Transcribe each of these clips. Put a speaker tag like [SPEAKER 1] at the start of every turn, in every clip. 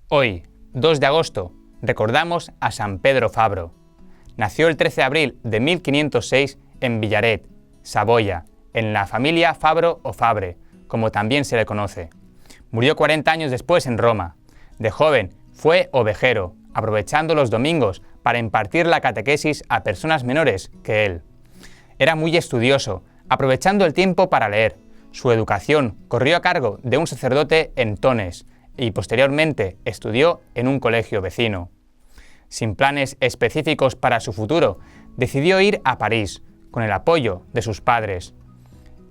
[SPEAKER 1] Hoy, 2 de agosto, recordamos a San Pedro Fabro. Nació el 13 de abril de 1506 en Villaret, Saboya, en la familia Fabro o Fabre, como también se le conoce. Murió 40 años después en Roma. De joven fue ovejero, aprovechando los domingos para impartir la catequesis a personas menores que él. Era muy estudioso, aprovechando el tiempo para leer. Su educación corrió a cargo de un sacerdote en Tones y posteriormente estudió en un colegio vecino. Sin planes específicos para su futuro, decidió ir a París, con el apoyo de sus padres.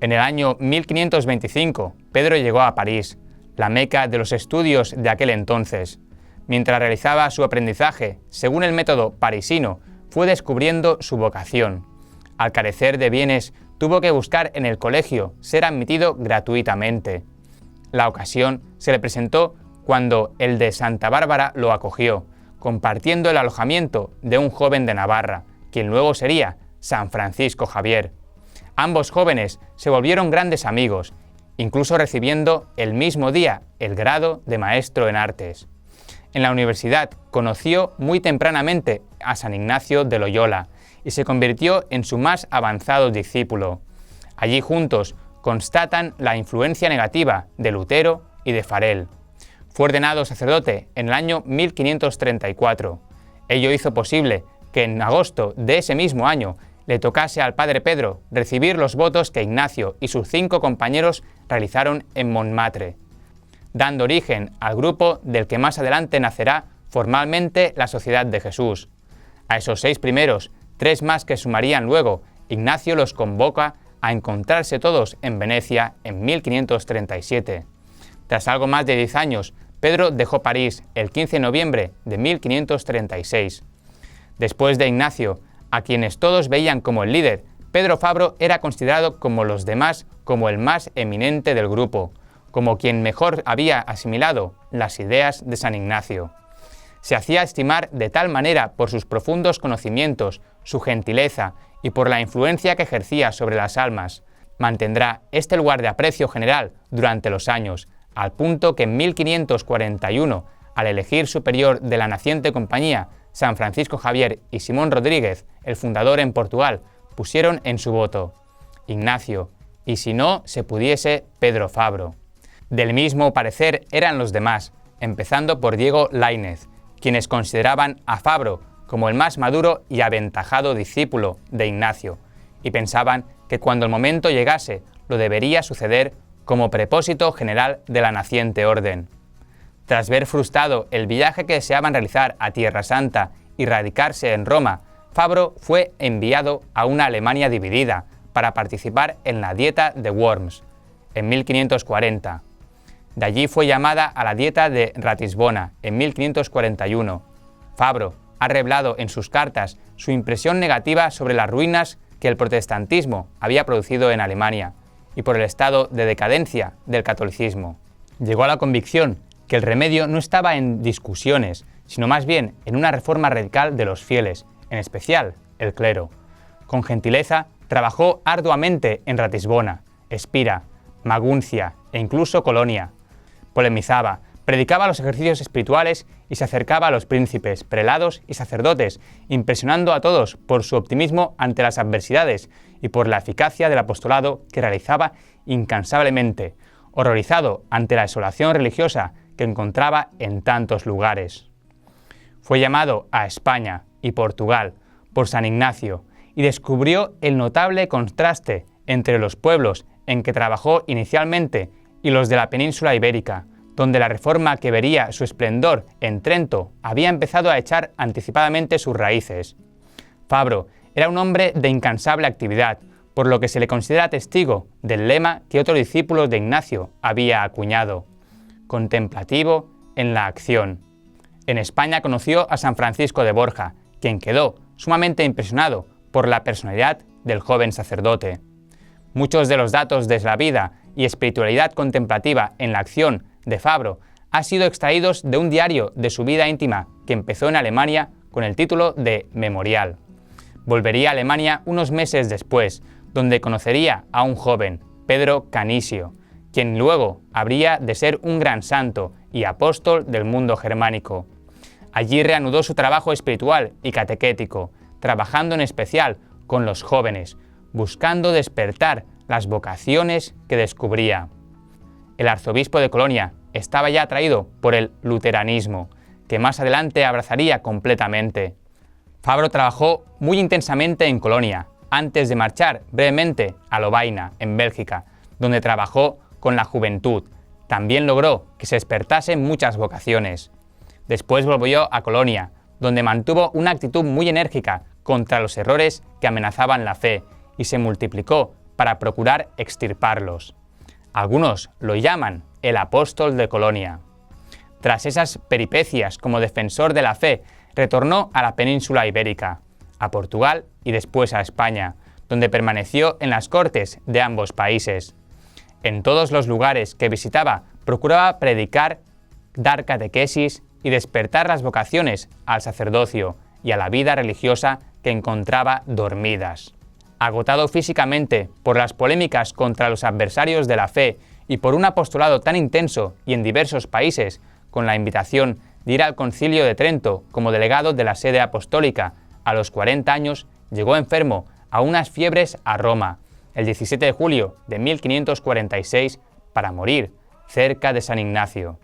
[SPEAKER 1] En el año 1525, Pedro llegó a París, la meca de los estudios de aquel entonces. Mientras realizaba su aprendizaje, según el método parisino, fue descubriendo su vocación. Al carecer de bienes, tuvo que buscar en el colegio ser admitido gratuitamente. La ocasión se le presentó cuando el de Santa Bárbara lo acogió, compartiendo el alojamiento de un joven de Navarra, quien luego sería San Francisco Javier. Ambos jóvenes se volvieron grandes amigos, incluso recibiendo el mismo día el grado de maestro en artes. En la universidad conoció muy tempranamente a San Ignacio de Loyola y se convirtió en su más avanzado discípulo. Allí juntos constatan la influencia negativa de Lutero y de Farel. Fue ordenado sacerdote en el año 1534. Ello hizo posible que en agosto de ese mismo año le tocase al padre Pedro recibir los votos que Ignacio y sus 5 compañeros realizaron en Montmartre, dando origen al grupo del que más adelante nacerá formalmente la Sociedad de Jesús. A esos 6 primeros, 3 más que sumarían luego, Ignacio los convoca a encontrarse todos en Venecia en 1537. Tras algo más de 10 años, Pedro dejó París el 15 de noviembre de 1536. Después de Ignacio, a quienes todos veían como el líder, Pedro Fabro era considerado como los demás como el más eminente del grupo, como quien mejor había asimilado las ideas de San Ignacio. Se hacía estimar de tal manera por sus profundos conocimientos, su gentileza y por la influencia que ejercía sobre las almas. Mantendrá este lugar de aprecio general durante los años, al punto que en 1541, al elegir superior de la naciente compañía, San Francisco Javier y Simón Rodríguez, el fundador en Portugal, pusieron en su voto: Ignacio, y si no se pudiese, Pedro Fabro. Del mismo parecer eran los demás, empezando por Diego Laínez, quienes consideraban a Fabro como el más maduro y aventajado discípulo de Ignacio, y pensaban que cuando el momento llegase lo debería suceder como prepósito general de la naciente orden. Tras ver frustrado el viaje que deseaban realizar a Tierra Santa y radicarse en Roma, Fabro fue enviado a una Alemania dividida para participar en la Dieta de Worms, en 1540. De allí fue llamada a la Dieta de Ratisbona, en 1541. Fabro ha revelado en sus cartas su impresión negativa sobre las ruinas que el protestantismo había producido en Alemania y por el estado de decadencia del catolicismo. Llegó a la convicción que el remedio no estaba en discusiones, sino más bien en una reforma radical de los fieles, en especial el clero. Con gentileza trabajó arduamente en Ratisbona, Espira, Maguncia e incluso Colonia. Polemizaba, predicaba los ejercicios espirituales y se acercaba a los príncipes, prelados y sacerdotes, impresionando a todos por su optimismo ante las adversidades y por la eficacia del apostolado que realizaba incansablemente, horrorizado ante la desolación religiosa que encontraba en tantos lugares. Fue llamado a España y Portugal por San Ignacio y descubrió el notable contraste entre los pueblos en que trabajó inicialmente y los de la península ibérica, donde la reforma que vería su esplendor en Trento había empezado a echar anticipadamente sus raíces. Fabro era un hombre de incansable actividad, por lo que se le considera testigo del lema que otro discípulo de Ignacio había acuñado: contemplativo en la acción. En España conoció a San Francisco de Borja, quien quedó sumamente impresionado por la personalidad del joven sacerdote. Muchos de los datos de la vida y espiritualidad contemplativa en la acción de Fabro han sido extraídos de un diario de su vida íntima que empezó en Alemania con el título de Memorial. Volvería a Alemania unos meses después, donde conocería a un joven, Pedro Canisio, quien luego habría de ser un gran santo y apóstol del mundo germánico. Allí reanudó su trabajo espiritual y catequético, trabajando en especial con los jóvenes, buscando despertar las vocaciones que descubría. El arzobispo de Colonia estaba ya atraído por el luteranismo, que más adelante abrazaría completamente. Fabro trabajó muy intensamente en Colonia, antes de marchar brevemente a Lovaina, en Bélgica, donde trabajó con la juventud. También logró que se despertasen muchas vocaciones. Después volvió a Colonia, donde mantuvo una actitud muy enérgica contra los errores que amenazaban la fe y se multiplicó para procurar extirparlos. Algunos lo llaman el apóstol de Colonia. Tras esas peripecias como defensor de la fe, retornó a la península ibérica, a Portugal y después a España, donde permaneció en las cortes de ambos países. En todos los lugares que visitaba, procuraba predicar, dar catequesis y despertar las vocaciones al sacerdocio y a la vida religiosa que encontraba dormidas. Agotado físicamente por las polémicas contra los adversarios de la fe y por un apostolado tan intenso y en diversos países, con la invitación de ir al Concilio de Trento como delegado de la sede apostólica, a los 40 años llegó enfermo a unas fiebres a Roma, el 17 de julio de 1546, para morir cerca de San Ignacio.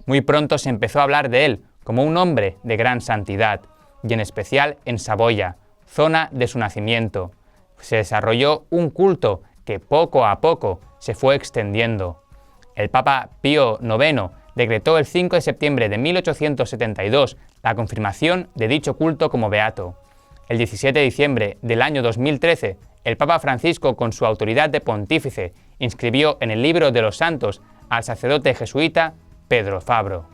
[SPEAKER 1] Muy pronto se empezó a hablar de él como un hombre de gran santidad, y en especial en Saboya, zona de su nacimiento. Se desarrolló un culto que poco a poco se fue extendiendo. El Papa Pío IX decretó el 5 de septiembre de 1872 la confirmación de dicho culto como beato. El 17 de diciembre del año 2013, el Papa Francisco, con su autoridad de pontífice, inscribió en el libro de los santos al sacerdote jesuita Pedro Fabro.